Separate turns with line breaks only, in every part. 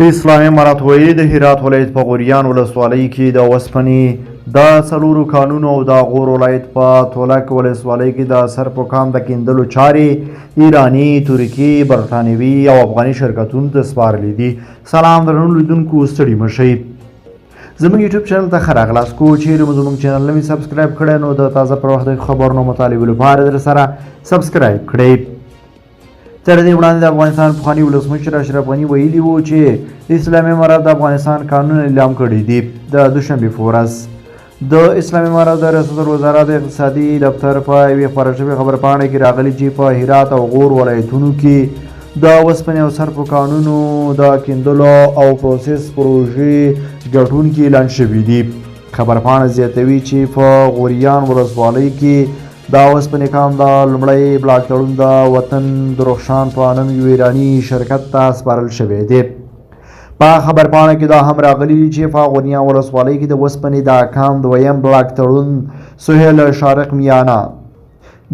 اسلامي امارت ویلي د هرات ولایت په غوریان ولسوالۍ کې د اوسپنې د څلورو کانونو او د غور ولایت په تولک ولسوالۍ کې د سرپوکان د کیندلو چارې ایراني، ترکي، برټانوي او افغاني شرکتونو ته سپارلي دي. سلام درنو لیدونکو، ستړي مه شئ. زموږ یوټیوب چینل ته ښه راغلاست. کو چیرې مو زموږ چینل نوي سبسکرایب کړی نو د تازه پر وخت د خبرونو مطالبې لپاره در سره سبسکرایب کړئ. تر دې وړاندې د افغانستان پخواني ولسمشر اشرف غني ویلي وو چې اسلامي امارت د افغانستان قانون اعلام کړي دي. د دوشنبې په ورځ د اسلامي امارت د ریاست الوزرا د اقتصادي دفتر په یوې خپاره شوې خبرپاڼه کې راغلي چې په هرات او غور ولایتونو کې د اوسپنې او سرپو کانونو د کیندلو او پروسس پروژې ګټونکي اعلان شوي دي. خبرپاڼه زیاتوي چې په غوریان ولسوالۍ کې د اوسپنې کان د لومړی بلاک تړون د وطن درخشان په نوم یو ایراني شرکت ته سپارل شوی دی. په خبرپاڼه کې دا هم راغلي چې په غوریان ولسوالۍ کې د اوسپنې د کان دویم بلاک تړون سهیل شارق میانه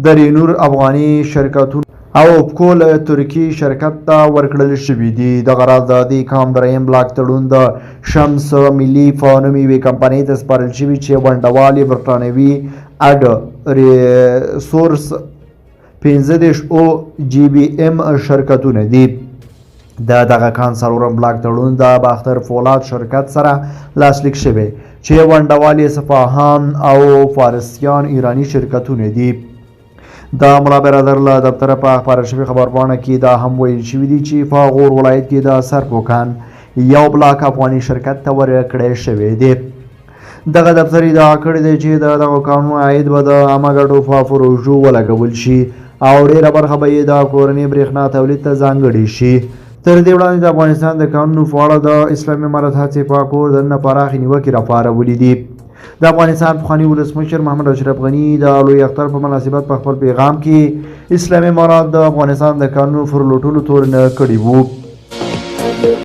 د رینور افغاني شرکتونو او اوپکول ترکي شرکت ته ورکړل شوي دي. دغه راز د دې کان دریم بلاک تړون د شمس ملي په نوم یوې کمپنۍ ته سپارل شوي چې ونډوال یې برټانوي اډ ریسورس 15 او جی بی ام شرکتونه دي. د دغه کان څلورم بلاک تړون د باختر فولاد شرکت سره لاسلیک شوی چې ونډوال یې سپاهان او فارسیان ایراني شرکتونه دي. د ملا برادر له دفتره په خپاره شوې خبرپاڼه کې دا هم ویل شوي دي چې په غور ولایت کې د سرپوکان یو بلاک افغاني شرکت ته ورکړی شوی دی. دغه دفتر ادعا کړې دی چې د دغو کانونو عاید به د عامه ګټو په پروژو ولګول شي او ډېره برخه به یې د کورني برېښنا تولید ته ځانګړې شي. تر دې وړاندې د افغانستان د قانونو په اړه د اسلامي امارت هڅې په کور دننه پراخې نیوکې راپارولې دي. د افغانستان پخواني ولسمشر محمد اشرف غني د لوی اختر په مناسبت په خپل پیغام کې اسلامي امارت د افغانستان د قانونو پر لوټولو تور نه کړی وو.